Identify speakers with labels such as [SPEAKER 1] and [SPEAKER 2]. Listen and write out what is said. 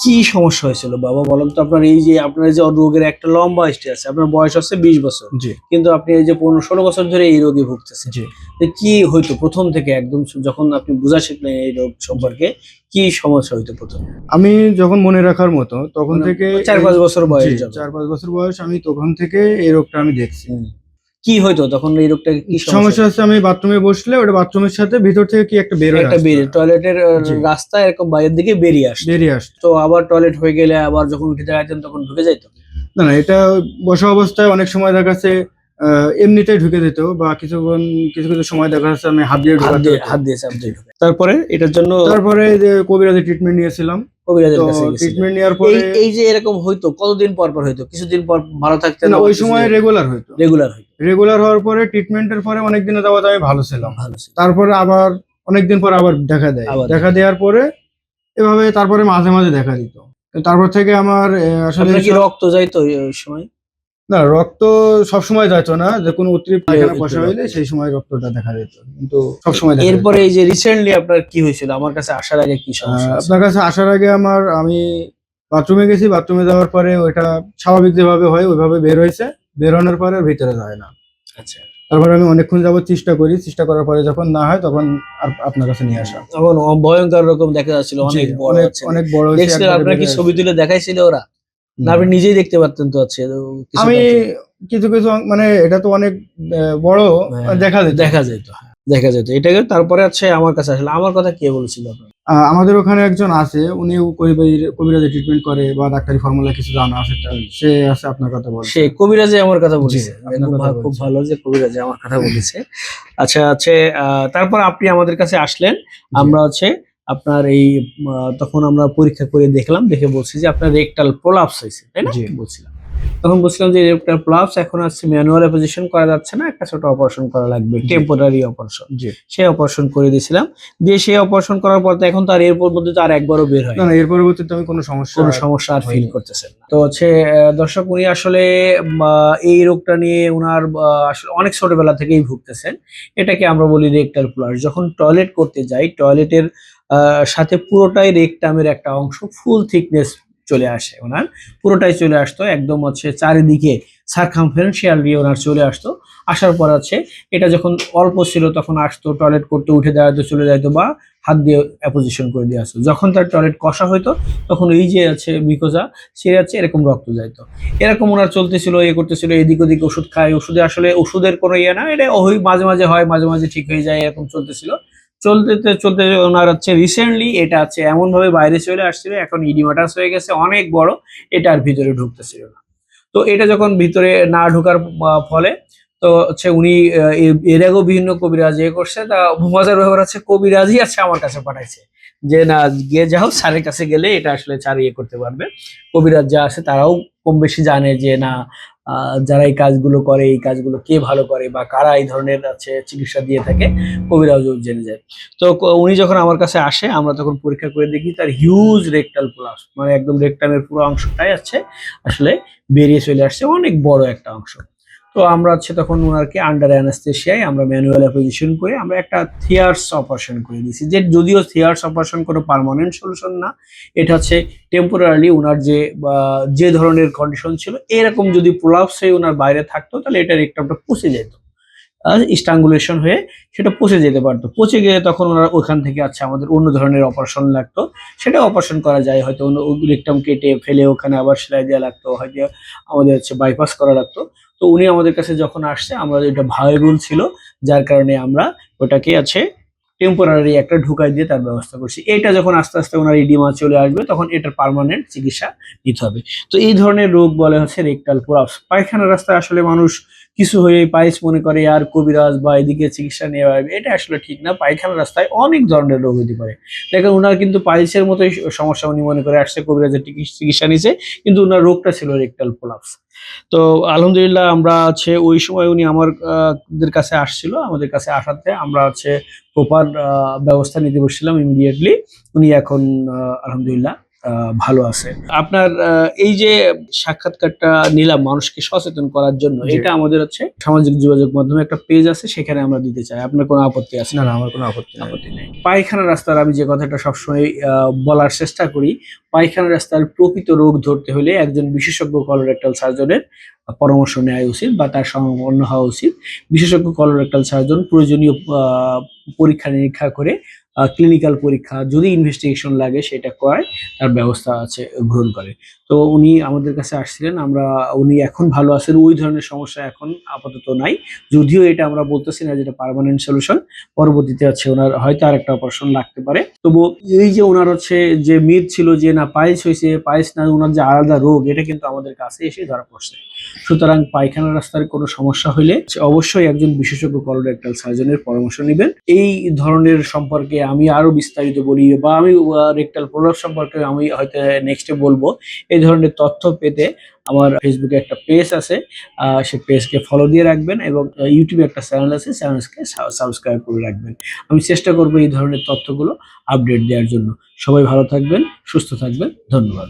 [SPEAKER 1] কি সমস্যা হয়েছিল বাবা বলেন তো? আপনার এই যে আপনার এই যে রোগের একটা লম্বা হিস্ট্রি আছে, আপনার বয়স হচ্ছে 20 বছর,
[SPEAKER 2] জি
[SPEAKER 1] কিন্তু আপনি এই যে 15-16 বছর ধরে এই রোগে ভুগতেছেন।
[SPEAKER 2] জি
[SPEAKER 1] তো কি হইতো প্রথম থেকে একদম যখন আপনি বোঝা শিখলেন এই রোগ
[SPEAKER 2] জি।
[SPEAKER 1] সম্পর্কে, কি সমস্যা হইতো প্রথম?
[SPEAKER 2] আমি যখন মনে রাখার মতো তখন
[SPEAKER 1] মানে
[SPEAKER 2] থেকে
[SPEAKER 1] 4-5 বছর
[SPEAKER 2] জি
[SPEAKER 1] বয়স যখন।
[SPEAKER 2] 4-5 বছর বয়স, আমি তখন থেকে এই রোগটা আমি দেখছি।
[SPEAKER 1] হুম। কি হইতো তখন এই রোগটা, কি সমস্যা
[SPEAKER 2] সমস্যা
[SPEAKER 1] হতো?
[SPEAKER 2] হচ্ছে আমি বাথরুমে বসলে ওটা বাথরুমের সাথে ভিতর থেকে কি একটা বের হয়ে
[SPEAKER 1] একটা
[SPEAKER 2] আসতো।
[SPEAKER 1] বেরিয়ে টয়লেটের
[SPEAKER 2] জি,
[SPEAKER 1] রাস্তা এরকম বাইরের দিকে বেরিয়ে আসতো।
[SPEAKER 2] বেরিয়ে আসতো।
[SPEAKER 1] তো আবার টয়লেট হয়ে গেলে আবার যখন উঠে দাঁড়াতেন তখন ঢুকে যাইতো?
[SPEAKER 2] না, না, এটা বসা অবস্থায় অনেক সময় দেখা যাচ্ছে এমনিতেই ঢুকে যেত, বা কিছু সময় দেখা যাচ্ছে আমি হাত দিয়ে ঢোকাতে হতো।
[SPEAKER 1] হাত দিয়ে চাপ
[SPEAKER 2] জি।
[SPEAKER 1] দিয়ে ঢুকে। তারপরে এটার জন্য
[SPEAKER 2] তারপরে যে কবিরাজি ট্রিটমেন্ট নিয়েছিলাম।
[SPEAKER 1] কবিরাজের
[SPEAKER 2] তো
[SPEAKER 1] কাছে গেছিলেন।
[SPEAKER 2] ট্রিটমেন্ট নেওয়ার
[SPEAKER 1] এই
[SPEAKER 2] পরে
[SPEAKER 1] এই যে এরকম হইতো কতদিন পর পর হইতো? কিছুদিন পর ভালো থাকতেন,
[SPEAKER 2] না,
[SPEAKER 1] আবার
[SPEAKER 2] ওই সময়
[SPEAKER 1] কিছুদিন
[SPEAKER 2] রেগুলার হইতো।
[SPEAKER 1] রেগুলার হইতো।
[SPEAKER 2] রেগুলার হওয়ার পরে ট্রিটমেন্টের পরে অনেক দিনের যাবত আমি ভালো ছিলাম।
[SPEAKER 1] ভালো ছিল।
[SPEAKER 2] তারপরে আবার অনেকদিন পর আবার দেখা দেয়।
[SPEAKER 1] আবার
[SPEAKER 2] দেখা
[SPEAKER 1] দেখা যায়।
[SPEAKER 2] দেওয়ার পরে এভাবে তারপরে মাঝে, মাঝে দেখা দিত। তারপর থেকে আমার আসলে
[SPEAKER 1] আপনার কি
[SPEAKER 2] এসব
[SPEAKER 1] রক্ত যাইতো ওই সময়?
[SPEAKER 2] না, রক্ত সবসময় যাইত না। যে কোনো অতিরিক্ত পায়খানা
[SPEAKER 1] একটু
[SPEAKER 2] কষা হইলে
[SPEAKER 1] রক্ত
[SPEAKER 2] সেই সময় রক্তটা দেখা যেত। কিন্তু
[SPEAKER 1] এ
[SPEAKER 2] সবসময় দেখা যেত
[SPEAKER 1] এরপরে
[SPEAKER 2] না।
[SPEAKER 1] এই যে রিসেন্টলি আপনার কি হয়েছিল? আমার কাছে আসার আগে কি সমস্যা হয়েছিল?
[SPEAKER 2] আপনার কাছে আসার আগে আমি বাথরুমে গেছি। বাথরুমে যাওয়ার পরে ওইটা স্বাভাবিক যেভাবে হয় ওইভাবে বের হইছে। বের হওয়ার পরে আর ভিতরে যায় না।
[SPEAKER 1] আচ্ছা।
[SPEAKER 2] তারপরে আমি অনেকক্ষণ যাবত চেষ্টা করি। চেষ্টা করার পরে যখন না হয় তখন আপনার কাছে নিয়ে আসা।
[SPEAKER 1] তখন ভয়ংকর রকম দেখা যাচ্ছিল,
[SPEAKER 2] জি,
[SPEAKER 1] অনেক বড়
[SPEAKER 2] অনেক,
[SPEAKER 1] হচ্ছে।
[SPEAKER 2] অনেক বড় হইছে,
[SPEAKER 1] দেখছিলেন
[SPEAKER 2] একবারে
[SPEAKER 1] আপনার
[SPEAKER 2] বের
[SPEAKER 1] কি
[SPEAKER 2] হয়ে
[SPEAKER 1] ছবি
[SPEAKER 2] আসছে।
[SPEAKER 1] তুলে দেখাইছিল ওরা? না
[SPEAKER 2] না,
[SPEAKER 1] আপনি নিজেই দেখতে পারতেন তো হচ্ছে কিছু
[SPEAKER 2] আমি
[SPEAKER 1] পারতেন?
[SPEAKER 2] কিছু মানে এটা তো অনেক বড়,
[SPEAKER 1] হ্যাঁ,
[SPEAKER 2] দেখা যেত
[SPEAKER 1] দেখা
[SPEAKER 2] আরকি।
[SPEAKER 1] যেত। হ্যাঁ, দেখা যেত। এটাকে তারপরে হচ্ছে আমার কাছে আসলে আমার কথা কে বলেছিল আপনার?
[SPEAKER 2] আমাদের ওখানে একজন আছে, উনিও কবিরাজি ট্রিটমেন্ট করে বা ডাক্তারি ফর্মুলা কিছু জানা আছে তার।
[SPEAKER 1] হুম।
[SPEAKER 2] সে আছে আপনার কথা
[SPEAKER 1] সে
[SPEAKER 2] বলছে।
[SPEAKER 1] কবিরাজে আমার কথা
[SPEAKER 2] জি,
[SPEAKER 1] বলেছে।
[SPEAKER 2] আপনার
[SPEAKER 1] খুব
[SPEAKER 2] কথা
[SPEAKER 1] খুব
[SPEAKER 2] বলছে।
[SPEAKER 1] ভালো যে কবিরাজে আমার কথা বলেছে। আচ্ছা হচ্ছে তারপর আপনি আমাদের কাছে আসলেন।
[SPEAKER 2] জি,
[SPEAKER 1] আমরা হচ্ছে আপনার এই তখন আমরা পরীক্ষা করে দেখলাম। দেখে বলছি যে আপনার রেকটাল প্রলাপস হইছে। তাই না?
[SPEAKER 2] জি,
[SPEAKER 1] বলছিলাম। তখন বলছিলাম যে রেকটাল প্রলাপস এখন হচ্ছে ম্যানুয়াল অপারেশন করা যাচ্ছে না। একটা ছোট অপারেশন করা লাগবে।
[SPEAKER 2] জি,
[SPEAKER 1] টেম্পোরারি অপারেশন।
[SPEAKER 2] জি।
[SPEAKER 1] সেই অপারেশন করে দিয়েছিলাম। দিয়ে সেই অপারেশন করার পর তো এখন তো আর এরপর মধ্যে তো আর একবারও বের
[SPEAKER 2] না,
[SPEAKER 1] হয়নি।
[SPEAKER 2] না, এর পরবর্তীতে আমি কোনো সমস্যা
[SPEAKER 1] কোনো
[SPEAKER 2] আর
[SPEAKER 1] সমস্যা আর ফিল
[SPEAKER 2] হয়নি।
[SPEAKER 1] করতেছেন না। তো হচ্ছে দর্শক উনি আসলে এই রোগটা নিয়ে উনার আসলে অনেক ছোটবেলা থেকেই ভুগতেছেন। এটাকে আমরা বলি রেকটাল ফ্লাশ। যখন টয়লেট করতে যাই, টয়লেটের সাথে পুরোটাই রেকটামের একটা অংশ ফুল থিকনেস চলে আসে উনার। পুরোটাই চলে আসতো একদম হচ্ছে চারিদিকে সারকামফারেন্সিয়ালি উনার চলে আসতো। আসার পর হচ্ছে এটা যখন অল্প ছিল তখন আসতো, টয়লেট করতে উঠে দাঁড়াতে চলে যাইতো বা হাত দিয়ে অ্যাপোজিশন করে দিয়ে আসতো। যখন তার টয়লেট কষা হইতো তখন এই যে আছে মিকোজা ছেড়ে যাচ্ছে এরকম রক্ত যাইতো। এরকম উনার চলতেছিল, করতেছিল, এদিক ওদিক ওষুধ খায়। ওষুধে আসলে ওষুধের কোনো ইয়ে না। এটা ওই মাঝে, মাঝে হয়, মাঝে, মাঝে ঠিক হয়ে যায়, এরকম চলতেছিল। চলতে উনার হচ্ছে রিসেন্টলি এটা হচ্ছে এমনভাবে বাইরে চলে আসছিল, এখন ইডিমাটাস হয়ে গেছে অনেক বড়। এটা আর ভিতরে ঢুকতেছিল না। তো এটা যখন ভিতরে না ঢোকার ফলে তো হচ্ছে উনি এর আগেও বিভিন্ন কবিরাজ করছে। তা মজার ব্যাপার হচ্ছে কবিরাজই আছে আমার কাছে পাঠাইছে যে না গিয়ে যাও স্যারের কাছে গেলে এটা আসলে স্যার করতে পারবে। কবিরাজ যা আছে তারাও কম বেশি জানে যে না যারা এই কাজগুলো করে এই কাজগুলো কে ভালো করে বা কারা এই ধরনের আছে চিকিৎসা দিয়ে থাকে, কবিরাজও জেনে যায়। তো উনি যখন আমার কাছে আসে আমরা তখন পরীক্ষা করে দেখি তার হিউজ রেকটাল প্রলাপস, মানে একদম রেকটামের পুরো অংশটাই আছে আসলে বেরিয়ে চলে আসছে, অনেক বড় একটা অংশ। তো আমরা হচ্ছে তখন ওনাকে আন্ডার অ্যানাস্থেশিয়ায় আমরা ম্যানুয়াল অ্যাপোজিশন করে আমরা একটা থিয়ার্স অপারেশন করে দিয়েছি। যে যদিও থিয়ার্স অপারেশন কোনো পার্মানেন্ট সলিউশন না, এটা হচ্ছে টেম্পোরারি ওনার যে ধরনের কন্ডিশন ছিল এরকম যদি প্রলাপস হয়ে ওনার বাইরে থাকতো তাহলে এটা রেকটামটা পচে যেত। স্ট্রাঙ্গুলেশন হয়ে সেটা পচে যেতে পারতো। পচে গেলে তখন ওনারা ওখান থেকে আচ্ছা আমাদের অন্য ধরনের অপারেশন লাগতো। সেটা অপারেশন করা যায়, হয়তো অন্য রেকটাম কেটে ফেলে ওখানে আবার সেলাই দেওয়া লাগতো, হয়তো আমাদের হচ্ছে বাইপাস করা লাগতো। তো উনি আমাদের কাছে যখন আসছে আমরা এটা ভায়াবল ছিল, যার কারণে আমরা ওটাকে আছে টেম্পোরারি একটা ঢুকাই দিয়ে তার ব্যবস্থা করছি। এটা যখন আস্তে আস্তে ওনার ইডিমা চলে আসবে তখন এটার পার্মানেন্ট চিকিৎসা নিতে হবে। তো এই ধরনের রোগ বলে হচ্ছে রেকটাল প্রলাপস। পায়খানা রাস্তায় আসলে মানুষ কিছু হয়ে পাইলস মনে করে আর কবিরাজ বা এদিকে চিকিৎসা নিয়ে আসবে, এটা আসলে ঠিক না। পায়খানা রাস্তায় অনেক ধরনের রোগ হতে পারে। দেখেন উনার কিন্তু পাইলসের মতোই সমস্যা, উনি মনে করে আসছে কবিরাজের চিকিৎসা নিছে, কিন্তু উনার রোগটা ছিল রেকটাল প্রলাপস। তো আলহামদুলিল্লাহ আমরা আছে ওই সময় উনি আমার দের কাছে আসছিল, আমাদের কাছে আসাতে আমরা হচ্ছে প্রপার ব্যবস্থা নিতে বসছিলাম ইমিডিয়েটলি। উনি এখন আলহামদুলিল্লাহ ভালো আছে। আপনার এই যে সাক্ষাৎকারটা নিলাম মানুষকে সচেতন করার জন্য,
[SPEAKER 2] জি।
[SPEAKER 1] এটা আমাদের হচ্ছে সামাজিক যোগাযোগ মাধ্যমে একটা পেজ আছে, সেখানে আমরা দিতে চাই। আপনার কোনো আপত্তি আছে?
[SPEAKER 2] না, না, আমার কোনো আপত্তি নাই।
[SPEAKER 1] আপত্তি নেই। পায়খানা রাস্তার আমি যে কথাটা সবসময় বলার চেষ্টা করি, পায়খানা রাস্তার প্রকৃত রোগ ধরতে হলে একজন বিশেষজ্ঞ কলোরেক্টাল সার্জনের পরামর্শ নেওয়া উচিত বা তার শরণাপন্ন হওয়া উচিত। বিশেষজ্ঞ কলোরেক্টাল সার্জন প্রয়োজনীয় পরীক্ষা-নিরীক্ষা করে ক্লিনিক্যাল পরীক্ষা যদি ইনভেস্টিগেশন লাগে সেটা করায়, তার ব্যবস্থা আছে গ্রহণ করে। তো উনি আমাদের কাছে আসছিলেন। উনি এখন ভালো আছেন। ওই ধরনের সমস্যা এখন আপাতত নাই। যদিও এটা আমরা বলতেছি না যে এটা পার্মানেন্ট সলিউশন। পরবর্তীতে হচ্ছে উনার হয়তো আরেকটা অপারেশন লাগতে পারে। তবুও এই যে উনার হচ্ছে যে মিথ ছিল যে না পাইলস হইছে, পাইলস না উনার যে আলাদা রোগ, এটা কিন্তু আমাদের কাছে এসে ধরা পড়ছে। সুতরাং পায়খানা রাস্তার কোনো সমস্যা হইলে অবশ্যই একজন বিশেষজ্ঞ কলোরেক্টাল সার্জনের পরামর্শ নিবেন। এই ধরনের সম্পর্কে আমি আরো বিস্তারিত বলি বা আমি রেকটাল প্রলাপ সম্পর্কে আমি হয়তো নেক্সটে বলবো। এই ধরনের তথ্য পেতে আমার ফেসবুকে একটা পেজ আছে। সেই পেজকে ফলো দিয়ে রাখবেন এবং ইউটিউবে একটা চ্যানেল আছে, চ্যানেলকে সাবস্ক্রাইব করে রাখবেন। আমি চেষ্টা করব এই ধরনের তথ্যগুলো আপডেট দেওয়ার জন্য। সবাই ভালো থাকবেন, সুস্থ থাকবেন। ধন্যবাদ।